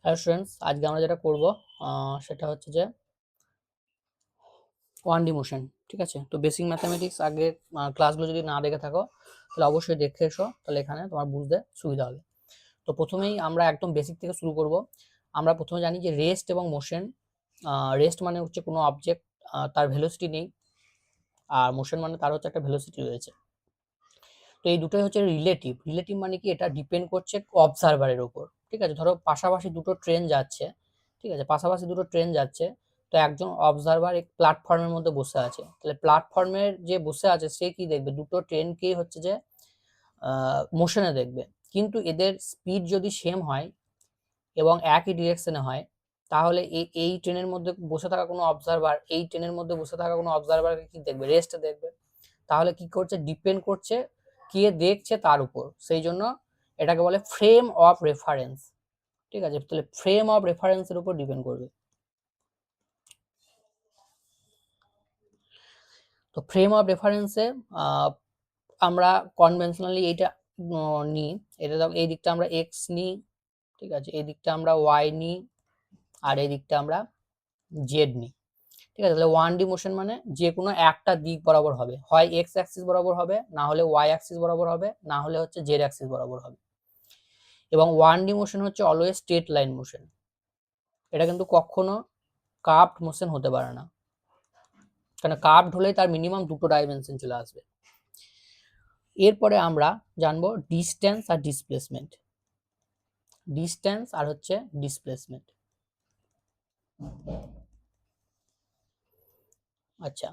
Hello students, আজকে আমরা যেটা করব সেটা হচ্ছে যে 1D মোশন। ঠিক আছে, তো বেসিক ম্যাথামেটিক্স আগে ক্লাসগুলো যদি না দেখে থাকো তাহলে অবশ্যই দেখে এসো, তাহলে এখানে তোমার বুঝতে সুবিধা হবে। তো প্রথমেই আমরা একদম বেসিক থেকে শুরু করব। আমরা প্রথমে জানি যে রেস্ট এবং মোশন। রেস্ট মানে হচ্ছে কোনো অবজেক্ট তার ভেলোসিটি নেই, আর মোশন মানে তার হচ্ছে একটা ভেলোসিটি রয়েছে। তো এই দুটোই হচ্ছে রিলেটিভ। রিলেটিভ মানে কি, এটা ডিপেন্ড করছে অবজারভারের উপর। ঠিক আছে, ধরো পাশাপাশি দুটো ট্রেন যাচ্ছে, ঠিক আছে, পাশাপাশি দুটো ট্রেন যাচ্ছে, তো একজন অবজারভার এক প্ল্যাটফর্মের মধ্যে বসে আছে, তাহলে প্ল্যাটফর্মের যে বসে আছে সে কি দেখবে, দুটো ট্রেনকেই হচ্ছে যে মোশনে দেখবে। কিন্তু এদের স্পিড যদি সেম হয় এবং একই ডিরেকশনে হয়, তাহলে এই ট্রেনের মধ্যে বসে থাকা কোনো অবজারভার এই ট্রেনের মধ্যে বসে থাকা কোনো অবজারভারকে কি দেখবে, রেস্ট দেখবে। তাহলে কি করছে, ডিপেন্ড করছে কে দেখছে তার উপর, সেই জন্য এটাকে বলে ফ্রেম অফ রেফারেন্স। ঠিক আছে, তাহলে ফ্রেম অফ রেফারেন্সের উপর ডিপেন্ড করবে। তো ফ্রেম অফ রেফারেন্সে আমরা কনভেনশনালি এইটা নিই, এটা এই দিকটা আমরা এক্স নিই, ঠিক আছে, এই দিকটা আমরা ওয়াই নিই, আর এই দিকটা আমরা জেড নিই। ঠিক আছে, তাহলে 1D মোশন মানে যে কোনো একটা দিক বরাবর হবে, হয় এক্স অ্যাক্সিস বরাবর হবে, না হলে ওয়াই অ্যাক্সিস বরাবর হবে, না হলে হচ্ছে জেড অ্যাক্সিস বরাবর হবে। এবং 1D মোশন হচ্ছে অলওয়েজ স্ট্রেট লাইন মোশন, এটা কিন্তু কখনো কার্ভড মোশন হতে পারে না, কারণ কার্ভড হলেই তার মিনিমাম দুটো ডাইমেনশন চলে আসবে। এরপরে আমরা জানবো ডিস্টেন্স আর ডিসপ্লেসমেন্ট। ডিস্টেন্স আর হচ্ছে ডিসপ্লেসমেন্ট। আচ্ছা,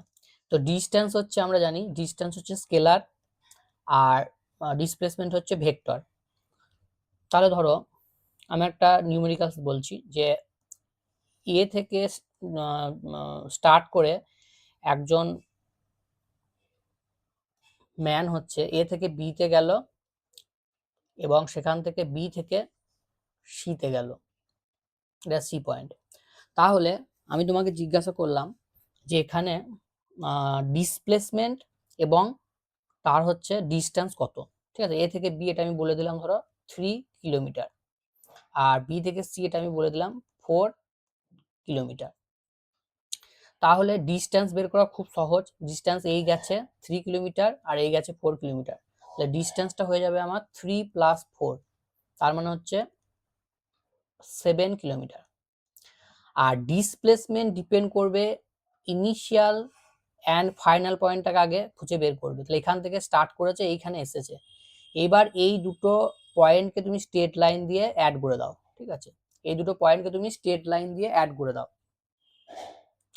তো ডিস্টেন্স হচ্ছে, আমরা জানি ডিস্টেন্স হচ্ছে স্কেলার, আর ডিসপ্লেসমেন্ট হচ্ছে ভেক্টর। তাহলে ধরো আমি একটা নিউমেরিক্যালস বলছি যে এ থেকে স্টার্ট করে একজন ম্যান হচ্ছে এ থেকে বিতে গেল এবং সেখান থেকে বি থেকে সিতে গেল, এটা সি পয়েন্ট। তাহলে আমি তোমাকে জিজ্ঞাসা করলাম যে এখানে ডিসপ্লেসমেন্ট এবং তার হচ্ছে ডিস্টেন্স কত। ঠিক আছে, এ থেকে বি এটা আমি বলে দিলাম ধরো 3 কিলোমিটার, আর বি থেকে সি এটা আমি বলে দিলাম 4 কিলোমিটার। তাহলে ডিস্টেন্স বের করা খুব সহজ। ডিস্টেন্স এই গেছে 3 কিলোমিটার আর এই গেছে 4 কিলোমিটার, তাহলে ডিস্টেন্সটা হয়ে যাবে আমার 3 + 4, তার মানে হচ্ছে 7 কিলোমিটার। আর ডিসপ্লেসমেন্ট ডিপেন্ড করবে ইনিশিয়াল অ্যান্ড ফাইনাল পয়েন্টটাকে আগে খুঁজে বের করবে। তাহলে এখান থেকে স্টার্ট করেছে, এইখানে এসেছে, এবার এই দুটো পয়েন্টকে তুমি স্ট্রেট লাইন দিয়ে অ্যাড করে দাও। ঠিক আছে, এই দুটো পয়েন্টকে তুমি স্ট্রেট লাইন দিয়ে অ্যাড করে দাও।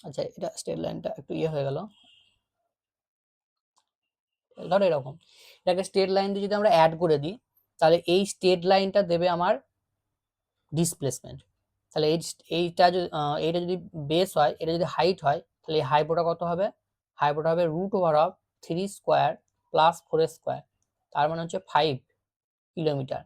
আচ্ছা, এটা স্ট্রেট লাইনটা একটু হয়ে গেল, ধরো এরকম, এটাকে স্ট্রেট লাইন দিয়ে যদি আমরা অ্যাড করে দিই, তাহলে এই স্ট্রেট লাইনটা দেবে আমার ডিসপ্লেসমেন্ট। তাহলে এইটা যদি এইটা যদি বেস হয়, এটা যদি হাইট হয়, তাহলে এই হাইপোটা কত হবে, হাইপোটা হবে √3² + 4², তার মানে হচ্ছে 5 কিলোমিটার।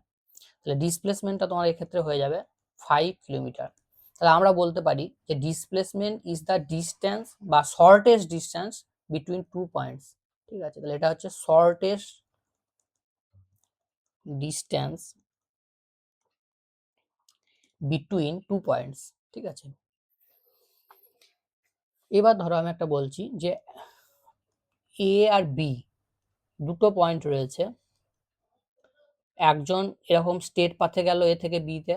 তাহলে ডিসপ্লেসমেন্টটা তোমার এক্ষেত্রে হয়ে যাবে 5 কিলোমিটার। তাহলে আমরা বলতে পারি যে ডিসপ্লেসমেন্ট ইজ দ্য ডিস্টেন্স বা শর্টেস্ট ডিস্টেন্স বিটুইন 2 পয়েন্টস। ঠিক আছে, তাহলে এটা হচ্ছে শর্টেস্ট ডিস্টেন্স বিটুইন 2 পয়েন্টস। ঠিক আছে, এবার ধরো আমি একটা বলছি যে এ আর বি দুটো পয়েন্ট রয়েছে, একজন এরকম স্ট্রেট পাথে গেল এ থেকে বিতে,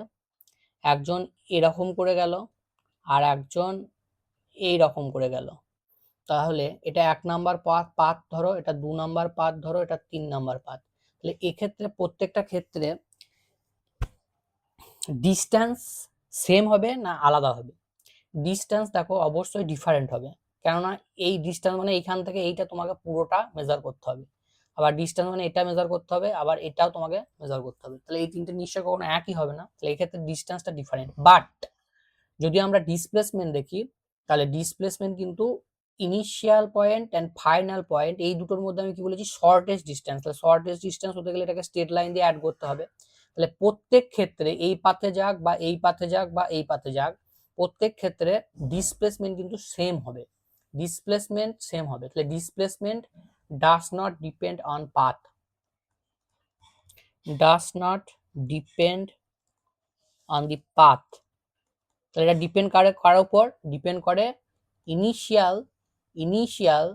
একজন এরকম করে গেল, আর একজন এই রকম করে গেল। তাহলে এটা 1 নাম্বার পাথ ধরো, এটা 2 নাম্বার পাথ ধরো, এটা 3 নাম্বার পাথ। তাহলে এক্ষেত্রে প্রত্যেকটা ক্ষেত্রে ডিস্টেন্স সেম হবে না আলাদা হবে? ডিস্টেন্স দেখো অবশ্যই ডিফারেন্ট হবে, কেননা এই ডিস্টেন্স মানে এইখান থেকে এইটা তোমাকে পুরোটা মেজার করতে হবে, আবার ডিস্টেন্স মানে এটা মেজার করতে হবে, আবার এটাও তোমাকে মেজার করতে হবে, তাহলে এই তিনটে নিশ্চয়ই কখনো একই হবে না, তাহলে এই ক্ষেত্রে ডিস্টেন্সটা ডিফারেন্ট। বাট যদি আমরা ডিসপ্লেসমেন্ট দেখি, তাহলে ডিসপ্লেসমেন্ট কিন্তু initial point and final point এই দুটোর মধ্যে আমি কি বলেছি, শর্টেস্ট ডিস্টেন্স। তাহলে শর্টেস্ট ডিস্টেন্স হতে গেলে এটাকে স্ট্রেট লাইন দিয়ে অ্যাড করতে হবে। তাহলে প্রত্যেক ক্ষেত্রে এই পাথে যাক বা এই পাথে যাক বা এই পাথে যাক, প্রত্যেক ক্ষেত্রে ডিসপ্লেসমেন্ট কিন্তু সেম হবে, ডিসপ্লেসমেন্ট সেম হবে। তাহলে displacement does not depend on path, does not depend on the path. তাহলে এটা ডিপেন্ড করে কার উপর? ডিপেন্ড করে initial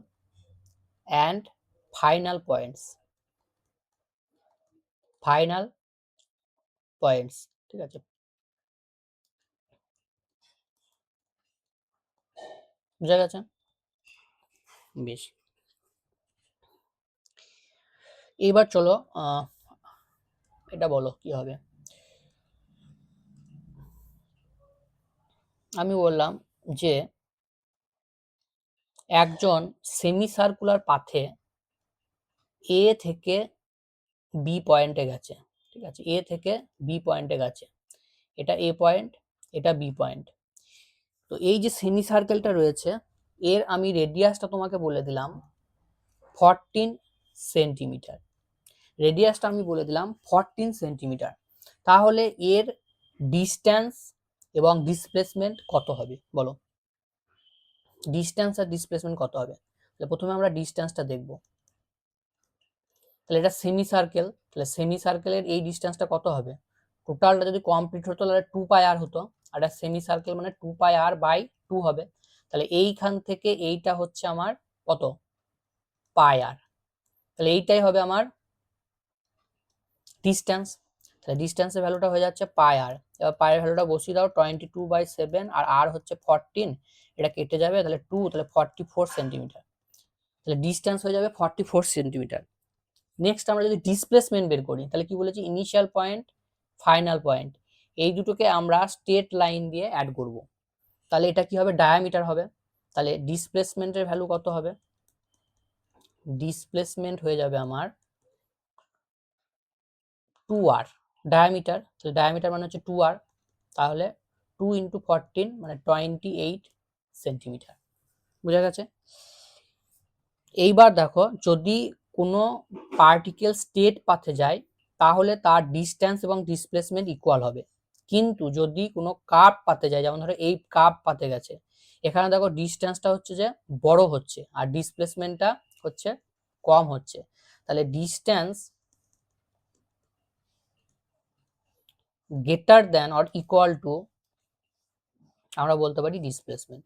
and final points. Final points, ঠিক আছে? বুঝা গেছে? বেশ, এবার চলো এটা বলো কি হবে। আমি বললাম যে একজন সেমি সার্কুলার পাথে এ থেকে বি পয়েন্টে গেছে, ঠিক আছে? এ থেকে বি পয়েন্টে গেছে, এটা এ পয়েন্ট, এটা বি পয়েন্ট। তো এই যে সেমি সার্কেলটা রয়েছে এর আমি রেডিয়াসটা তোমাকে বলে দিলাম 14 সেন্টিমিটার। রেডিয়াসটা আমি বলে দিলাম 14 সেন্টিমিটার। তাহলে এর ডিস্টেন্স এবং ডিসপ্লেসমেন্ট কত হবে বলো? ডিস্টেন্স আর ডিসপ্লেসমেন্ট কত হবে? তাহলে প্রথমে আমরা ডিস্টেন্সটা দেখব। তাহলে এটা সেমি সার্কেল, তাহলে সেমি সার্কেলের এই ডিস্টেন্সটা কত হবে? টোটালটা যদি কমপ্লিট হতো তাহলে 2 পাই আর হতো, আর এটা সেমি সার্কেল মানে 2 পাই আর বাই 2 হবে। তাহলে এইখান থেকে এইটা হচ্ছে আমার কত? পাই আর। তাহলে এইটাই হবে আমার ডিস্টেন্স। তাহলে ডিস্টেন্সের ভ্যালুটা হয়ে যাচ্ছে পাই আর। এবার পাই এর ভ্যালুটা বসিয়ে দাও 22/7, আর আর হচ্ছে 14, এটা কেটে যাবে, তাহলে 2, তাহলে 44 সেন্টিমিটার। তাহলে ডিস্টেন্স হয়ে যাবে 44 সেন্টিমিটার। নেক্সট আমরা যদি ডিসপ্লেসমেন্ট বের করি, তাহলে কি বলেছি? ইনিশিয়াল পয়েন্ট, ফাইনাল পয়েন্ট, এই দুটোকে আমরা স্ট্রেট লাইন দিয়ে অ্যাড করব। তাহলে এটা কি হবে? ডায়ামিটার হবে। তাহলে ডিসপ্লেসমেন্টের ভ্যালু কত হবে? ডিসপ্লেসমেন্ট হয়ে যাবে আমার 2r। ডায়ামিটার, তাহলে ডায়ামিটার মানে হচ্ছে 2r, তাহলে 2 × 14 মানে 28 সেন্টিমিটার। বুঝা গেছে? এইবার দেখো, যদি কোনো পার্টিকেল স্টেট পাথে যায় তাহলে তার ডিস্টেন্স এবং ডিসপ্লেসমেন্ট ইকুয়াল হবে। কিন্তু যদি কোনো কার্ভ পাথে যায়, যেমন ধরো এই কার্ভ পাথে গেছে, এখানে দেখো ডিস্টেন্সটা হচ্ছে যে বড় হচ্ছে আর ডিসপ্লেসমেন্টটা হচ্ছে কম হচ্ছে। তাহলে distance greater than or equal to, আমরা বলতে পারি ডিসপ্লেসমেন্ট।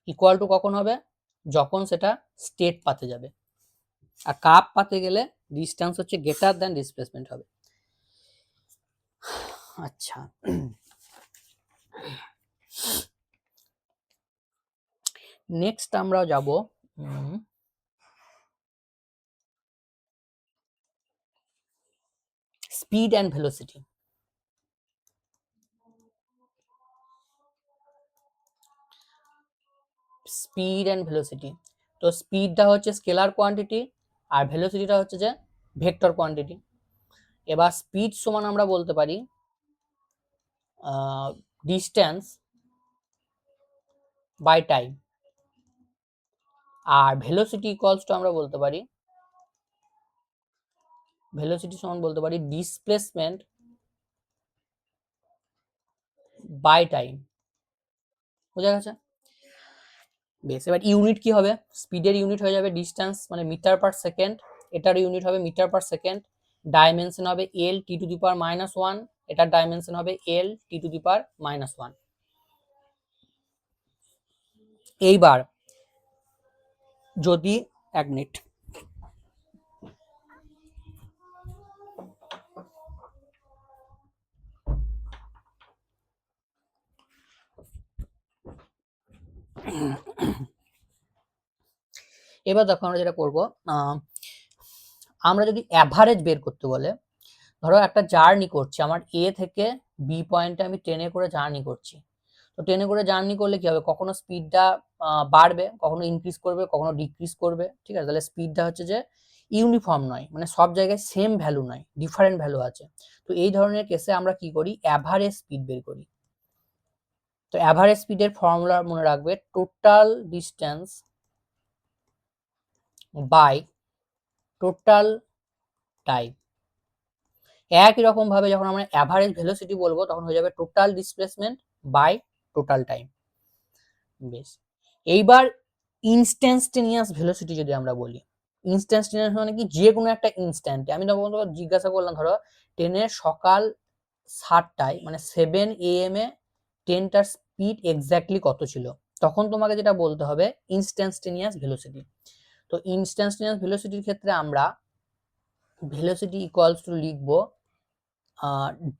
ইকুয়াল টু কখন হবে? যখন সেটা স্টেট পাথে যাবে। আর কার্ভ পাথে গেলে ডিস্টেন্স হচ্ছে গ্রেটার দ্যান ডিসপ্লেসমেন্ট হবে। আচ্ছা, নেক্সট আমরা যাব speed and velocity. Speed and velocity, তো স্পিডটা হচ্ছে স্কেলার কোয়ান্টিটি আর ভেলোসিটিটা হচ্ছে যে ভেক্টর কোয়ান্টিটি। এবার স্পিড সমান আমরা বলতে পারি ডিস্টেন্স বাই টাইম, আর ভেলোসিটি ইকুয়ালস টু আমরা বলতে পারি, ভেলোসিটি সমান বলতে পারি ডিসপ্লেসমেন্ট বাই টাইম। বুঝা গেছে? বেশ, এবার ইউনিট কি হবে? স্পিডের ইউনিট হয়ে যাবে ডিস্টেন্স মানে মিটার পার সেকেন্ড, এটার ইউনিট হবে মিটার পার সেকেন্ড, ডাইমেনশন হবে এল টি টু দি পাওয়ার -1, এটার ডাইমেনশন হবে এল টি টু দি পাওয়ার -1। এইবার যদি 1 মিনিট, এবার দেখো আমরা যেটা করব, আমরা যদি অ্যাভারেজ বের করতে বলে, ধরো একটা জার্নি করছি, আমার এ থেকে বি পয়েন্টে আমি ট্রেনে করে জার্নি করছি। তো ট্রেনে করে জার্নি করলে কি হবে? কখনো স্পিডটা বাড়বে, কখনো ইনক্রিজ করবে, কখনো ডিক্রিজ করবে, ঠিক আছে? তাহলে স্পিডটা হচ্ছে যে ইউনিফর্ম নয়, মানে সব জায়গায় সেম ভ্যালু নয়, ডিফারেন্ট ভ্যালু আছে। তো এই ধরনের কেসে আমরা কি করি? অ্যাভারেজ স্পিড বের করি। তো অ্যাভারেজ স্পিডের ফর্মুলা মনে রাখবে, total distance by total time. একই রকম ভাবে যখন আমরা অ্যাভারেজ ভেলোসিটি বলবো তখন হয়ে যাবে total displacement by total time. বেশ, এইবার ইনস্ট্যান্টেনিয়াস ভেলোসিটি যদি আমরা বলি, ইনস্ট্যান্টেনিয়াস মানে কি? যে কোনো একটা ইনস্ট্যান্টে। আমি তোমাকে জিজ্ঞাসা করলাম, ধরো ট্রেনের সকাল 7টায় মানে 7 AM এ ট্রেনটার স্পিড এক্স্যাক্টলি কত ছিল, তখন তোমাকে যেটা বলতে হবে ইনস্ট্যান্টেনিয়াস ভেলোসিটি। তো ইনস্ট্যান্টেনিয়াস ভেলোসিটির ক্ষেত্রে আমরা ভেলোসিটি ইকুয়ালস টু লিখবো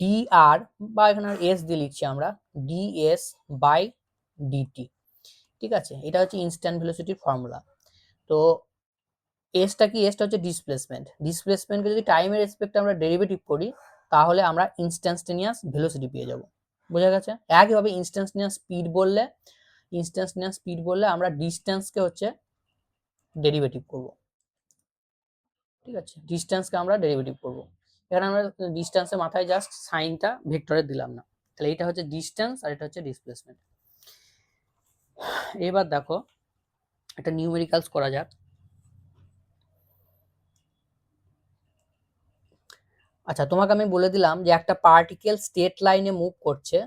dr, বা এখানে এস দিয়ে লিখছি আমরা, ds বাই dt। ঠিক আছে, এটা হচ্ছে ইনস্ট্যান্ট ভেলোসিটির ফর্মুলা। তো এসটা কি, এসটা হচ্ছে ডিসপ্লেসমেন্ট। ডিসপ্লেসমেন্টকে যদি টাইমের রেসপেক্টে আমরা ডেরিভেটিভ করি তাহলে আমরা ইনস্ট্যান্টেনিয়াস ভেলোসিটি পেয়ে যাব। বোঝা গেছে? একইভাবে ইনস্ট্যান্টেনিয়াস স্পিড বললে আমরা ডিস্টেন্সকে হচ্ছে ডেরিভেটিভ করব। ঠিক আছে, ডিস্টেন্সকে আমরা ডেরিভেটিভ করব। এখানে আমরা ডিস্টেন্সের মাথায় জাস্ট সাইনটা ভেক্টরে দিলাম না, তাহলে এটা হচ্ছে ডিস্টেন্স আর এটা হচ্ছে ডিসপ্লেসমেন্ট। এবার দেখো একটা নিউমেরিক্যালস করা যাক। আচ্ছা, তোমাকে আমি বলে দিলাম যে একটা পার্টিকেল স্টেট লাইনে মুভ করছে,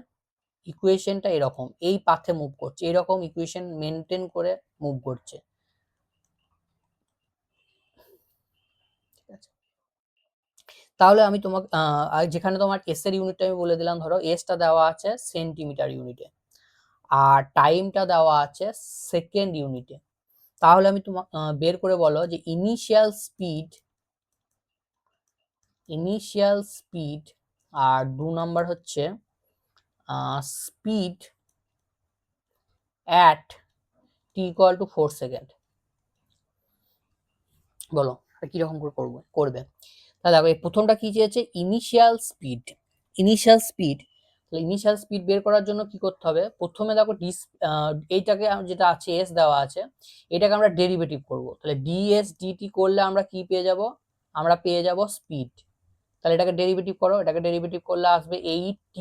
ইকুয়েশনটা এরকম, এই পাথে মুভ করছে, এরকম ইকুয়েশন মেনটেন করে মুভ করছে। ঠিক আছে, তাহলে আমি তোমাকে যেখানে তোমার এস এর ইউনিটটা আমি বলে দিলাম, ধরো এসটা দেওয়া আছে সেন্টিমিটার ইউনিটে আর টাইমটা দেওয়া আছে সেকেন্ড ইউনিটে। তাহলে আমি তোমাকে বের করে বলো যে ইনিশিয়াল স্পিড আর 2 নাম্বার হচ্ছে speed at t equal to 4 second. বলো কিরকম করে করবে। তাহলে দেখো এই প্রথমটা কি চেয়েছে, ইনিশিয়াল স্পিড। ইনিশিয়াল স্পিড বের করার জন্য কি করতে হবে, প্রথমে দেখো এইটাকে যেটা আছে এস দেওয়া আছে, এটাকে আমরা ডেরিভেটিভ করব। তাহলে ডিএস ডিটি করলে আমরা কি পেয়ে যাব, আমরা পেয়ে যাব স্পিড। তাহলে এটাকে ডেরিভেটিভ করো, এটাকে ডেরিভেটিভ করলে আসবে 8t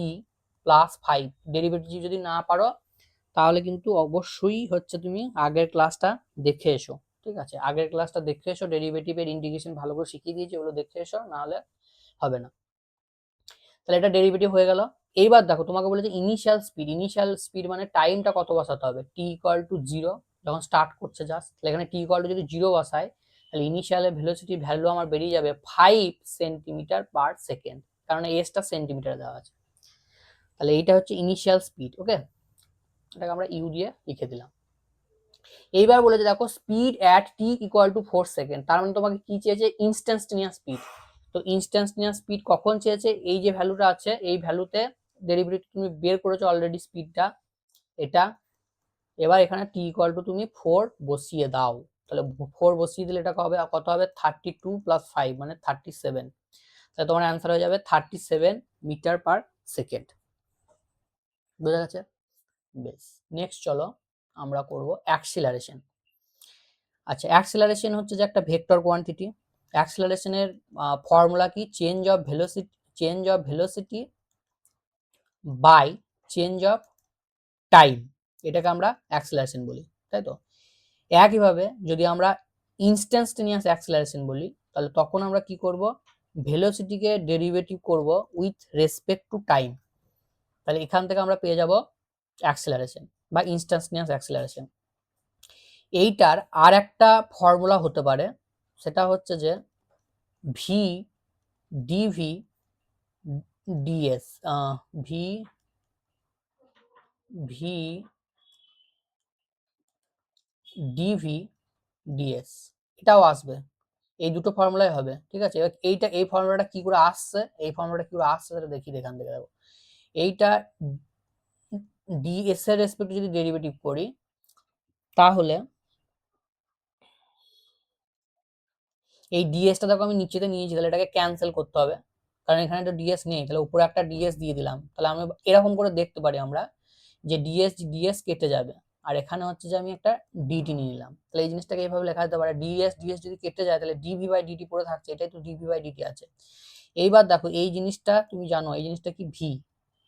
প্লাস 5। ডেরিভেটিভ যদি না পারো তাহলে কিন্তু অবশ্যই হচ্ছে তুমি আগের ক্লাসটা দেখে এসো। ঠিক আছে, আগের ক্লাসটা দেখে এসো, ডেরিভেটিভের ইন্টিগ্রেশন ভালো করে শিখিয়ে দিয়েছি, ওগুলো দেখে এসো, নাহলে হবে না। তাহলে এটা ডেরিভেটিভ হয়ে গেল। এইবার দেখো তোমাকে বলেছে ইনিশিয়াল স্পিড মানে টাইমটা কত বসাতে হবে, t ইকুয়াল টু 0 যখন স্টার্ট করছে জাস্ট। তাহলে এখানে t ইকুয়াল টু যদি 0 বসাই তাহলে ইনিশিয়ালের ভেলোসিটি ভ্যালু আমার বেরিয়ে যাবে 5 সেন্টিমিটার পার সেকেন্ড, কারণ এসটা সেন্টিমিটার দেওয়া আছে। তাহলে এইটা হচ্ছে ইনিশিয়াল স্পিড। ওকে, এটাকে আমরা ইউ দিয়ে লিখে দিলাম। এইবার বলেছে দেখো speed at T equal to 4 second, তার মানে তোমাকে কি চেয়েছে, ইনস্ট্যান্টেনিয়াস স্পিড। তো ইনস্ট্যান্টেনিয়াস স্পিড কখন চেয়েছে, এই যে ভ্যালুটা আছে এই ভ্যালুতে ডেরিভেটিভ তুমি বের করেছো অলরেডি স্পিডটা এটা। এবার এখানে টি ইকুয়াল টু তুমি 4 বসিয়ে দাও, তাহলে 4 বসিয়ে দিলে এটা হবে কত হবে, 32 প্লাস 5 মানে 37। তাহলে তোমার অ্যান্সার হয়ে যাবে 37 মিটার পার সেকেন্ড। বোঝা গেছে? বেশ, নেক্সট চলো আমরা করব অ্যাক্সিলারেশন। আচ্ছা, অ্যাক্সিলারেশন হচ্ছে যে একটা ভেক্টর কোয়ান্টিটি। অ্যাক্সিলারেশনের ফর্মুলা কি, change of velocity by change of time, এটাকে আমরা অ্যাক্সিলারেশন বলি, তাই তো? একইভাবে যদি আমরা ইনস্ট্যান্টেনিয়াস অ্যাক্সিলারেশন বলি তাহলে তখন আমরা কি করব, ভেলোসিটিকে ডেরিভেটিভ করব উইথ রেসপেক্ট টু টাইম। তাহলে এখান থেকে আমরা পেয়ে যাব অ্যাক্সিলারেশন বা ইনস্ট্যান্টেনিয়াস অ্যাক্সিলারেশন। এইটার আর একটা ফর্মুলা হতে পারে, সেটা হচ্ছে যে V DV DS, V V DV DS, এটাও আসবে। এই দুটো ফর্মুলাই হবে। ঠিক আছে, এবার এই ফর্মুলাটা কি করে আসছে, সেটা দেখি এখান থেকে। দেখো এইটা ডিএস এর রেসপেক্টে যদি ডেরিভেটিভ করি তাহলে এই ডিএসটা দেখো আমি নিচেতে নিয়েছি, তাহলে এটাকে ক্যান্সেল করতে হবে, কারণ এখানে তো ডিএস নেই। তাহলে উপরে একটা ডিএস দিয়ে দিলাম, তাহলে আমি এরকম করে দেখতে পারি আমরা যে ডিএস কেটে যাবে, আর এখানে হচ্ছে যে আমি একটা ডিটি নিয়ে নিলাম। তাহলে এই জিনিসটাকে এইভাবে লেখা যেতে পারে, ডিএস যদি কেটে যায় তাহলে ডিভি বাই ডিটি পড়ে থাকছে, এটাই তো ডিভি বাই ডিটি আছে। এইবার দেখো এই জিনিসটা তুমি জানো, এই জিনিসটা কি ভি,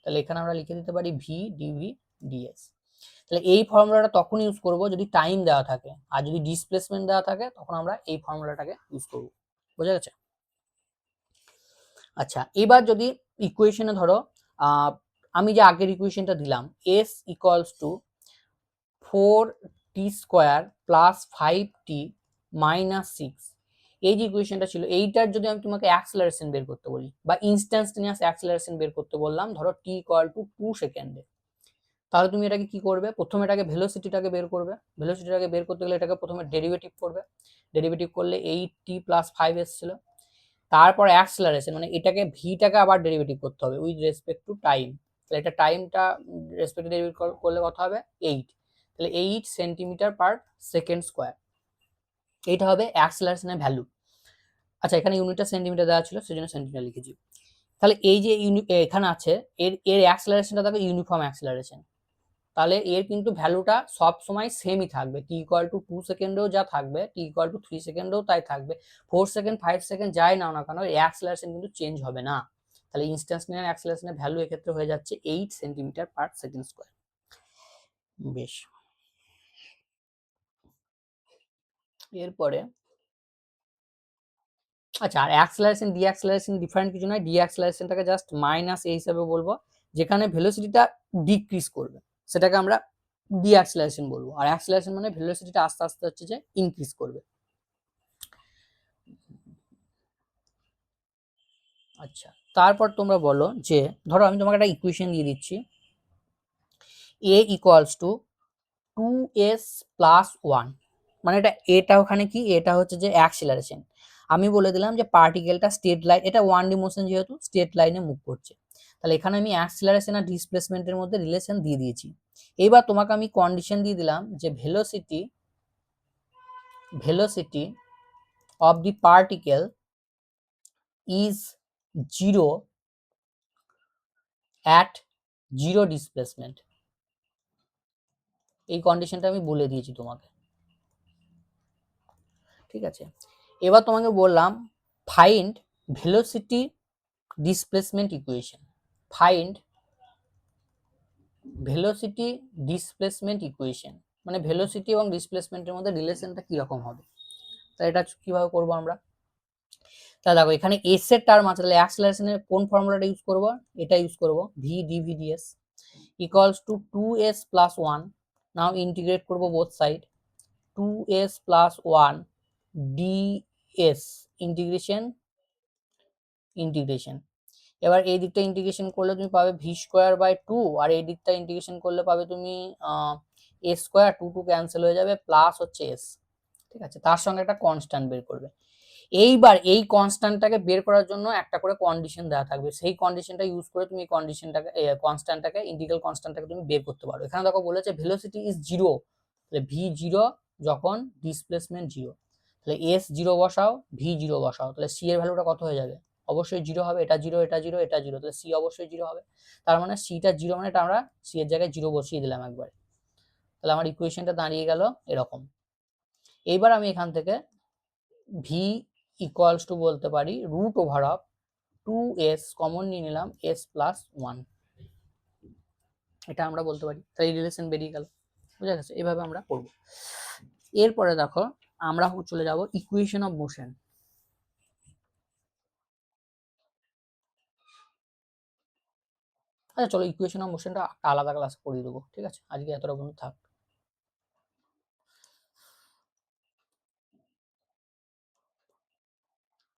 তাহলে এখানে আমরা লিখে দিতে পারি ভি ডিভি ডিএস। তাহলে এই ফর্মুলাটা তখন ইউজ করব যদি টাইম দেওয়া থাকে, আর যদি ডিসপ্লেসমেন্ট দেওয়া থাকে তখন আমরা এই ফর্মুলাটাকে ইউজ করব। বোঝা গেছে? আচ্ছা, এবার যদি ইকুয়েশনে ধরো আমি যে আগের ইকুয়েশনটা দিলাম, S equals to 4t² plus 5t minus 6, এই যে ইকুয়েশনটা ছিল এইটার যদি আমি তোমাকে অ্যাক্সেলারেশন বের করতে বলি বা ইনস্ট্যান্টানিয়াস অ্যাক্সেলারেশন বের করতে বললাম, ধরো t = 2 সেকেন্ডে, তাহলে তুমি এটাকে কি করবে, প্রথমে এটাকে ভেলোসিটিটাকে বের করবে। ভেলোসিটিটাকে বের করতে গেলে এটাকে প্রথমে ডেরিভেটিভ করবে। ডেরিভেটিভ করলে 8t + 5 এসেছিল। তারপর অ্যাক্সেলারেশন মানে এটাকে ভিটাকে আবার ডেরিভেটিভ করতে হবে উইথ রেসপেক্ট টু টাইম। তাহলে এটা টাইমটা রেসপেক্ট ডেরিভেটিভ করলে কত হবে 8, তাহলে 8 সেন্টিমিটার/সেকেন্ড স্কয়ার। এইটা হবে অ্যাক্সেলারেশনের ভ্যালু। আচ্ছা এখানে ইউনিটটা সেন্টিমিটার দেওয়া ছিল সেজন্য সেন্টিমিটার লিখেছি। তাহলে এই যে এখানে আছে এর অ্যাক্সেলারেশনটা দেখো ইউনিফর্ম অ্যাক্সেলারেশন, তাহলে এর কিন্তু ভ্যালুটা সব সময় সেমই থাকবে। t = 2 সেকেন্ডেও যা থাকবে t = 3 সেকেন্ডেও তাই থাকবে, 4 সেকেন্ড 5 সেকেন্ড যাই নাও না কেন এর অ্যাক্সেলারেশন কিন্তু চেঞ্জ হবে না। তাহলে ইনস্ট্যান্টানিয়াস অ্যাক্সেলারেশনের ভ্যালু এক্ষেত্রে হয়ে যাচ্ছে 8 সেন্টিমিটার/সেকেন্ড স্কয়ার। বেশ, এরপরে আচ্ছা আর অ্যাক্সেলারেশন ডিঅ্যাক্সেলারেশন ডিফারেন্ট কিছু নয়, ডিঅ্যাক্সেলারেশনটাকে জাস্ট -a হিসাবে বলবো, যেখানে ভেলোসিটিটা ডিক্রিজ করবে সেটাকে আমরা ডিঅ্যাক্সেলারেশন বলবো, আর অ্যাক্সেলারেশন মানে ভেলোসিটিটা আস্তে আস্তে হচ্ছে যে ইনক্রিজ করবে। আচ্ছা তারপর তোমরা বলো যে ধরো আমি তোমাকে একটা ইকুয়েশন দিয়ে দিচ্ছি, a = 2s + 1, মানে এটা ওখানে কি এটা হচ্ছে যে অ্যাক্সেলারেশন। আমি বলে দিলাম যে পার্টিকেলটা স্ট্রেট লাইন, এটা 1D মোশন যেহেতু স্ট্রেট লাইনে মুভ করছে, তাহলে এখানে আমি অ্যাক্সেলারেশন আর ডিসপ্লেসমেন্টের মধ্যে রিলেশন দিয়ে দিয়েছি। এবার তোমাকে আমি কন্ডিশন দিয়ে দিলাম যে velocity of the particle is 0 at 0 displacement. এই কন্ডিশনটা আমি বলে দিয়েছি তোমাকে, ঠিক আছে। এবার তোমাকে বললাম find velocity displacement equation, find velocity displacement equation, মানে ভেলোসিটি এবং ডিসপ্লেসমেন্টের মধ্যে রিলেশনটা কি রকম হবে। তাহলে এটা কিভাবে করব আমরা, তাহলে দেখো এখানে s এর টার্ম আছে, তাহলে অ্যাক্সেলারেশনের কোন ফর্মুলাটা ইউজ করব, এটা ইউজ করব v dv/ds = 2s + 1, নাও ইন্টিগ্রেট করব both side, 2s + 1 ds integration. এবার এই দিকটা ইন্টিগ্রেশন করলে তুমি পাবে v²/2, আর এই দিকটা ইন্টিগ্রেশন করলে পাবে তুমি a², 2 ক্যান্সেল হয়ে যাবে, প্লাস হচ্ছে s, ঠিক আছে। তার সঙ্গে একটা কনস্ট্যান্ট বের করবে। এইবার এই কনস্ট্যান্টটাকে বের করার জন্য একটা করে কন্ডিশন দেওয়া থাকবে, সেই কন্ডিশনটা ইউজ করে তুমি কন্ডিশনটাকে কনস্ট্যান্টটাকে ইন্টিগ্রাল কনস্ট্যান্টটাকে তুমি বের করতে পারো। এখানে দেখো বলেছে ভেলোসিটি ইজ 0, তাহলে v0 যখন ডিসপ্লেসমেন্ট 0, তাহলে s0 বসাও v0 বসাও, তাহলে c এর ভ্যালুটা কত হয়ে যাবে, অবশ্যই 0 হবে, এটা 0 এটা 0 এটা 0, তাহলে c অবশ্যই 0 হবে। তার মানে c-টা 0, মানে এটা আমরা c এর জায়গায় 0 বসিয়ে দিলাম একবার, তাহলে আমার ইকুয়েশনটা দাঁড়িয়ে গেল এরকম। এইবার আমি এখান থেকে v = বলতে পারি √2s, কমন নিয়ে নিলাম s + 1, এটা আমরা বলতে পারি। তাই রিলেশন বেরিয়ে গেল, বুঝা গেছে। এভাবে আমরা করব। এরপরে দেখো আমরা চলে যাব ইকুয়েশন অফ মোশন। আচ্ছা চলো ইকুয়েশন অফ মোশনটা আলাদা ক্লাসে পড়িয়ে দেবো, ঠিক আছে, আজকে এতটা বন্ধু থাক।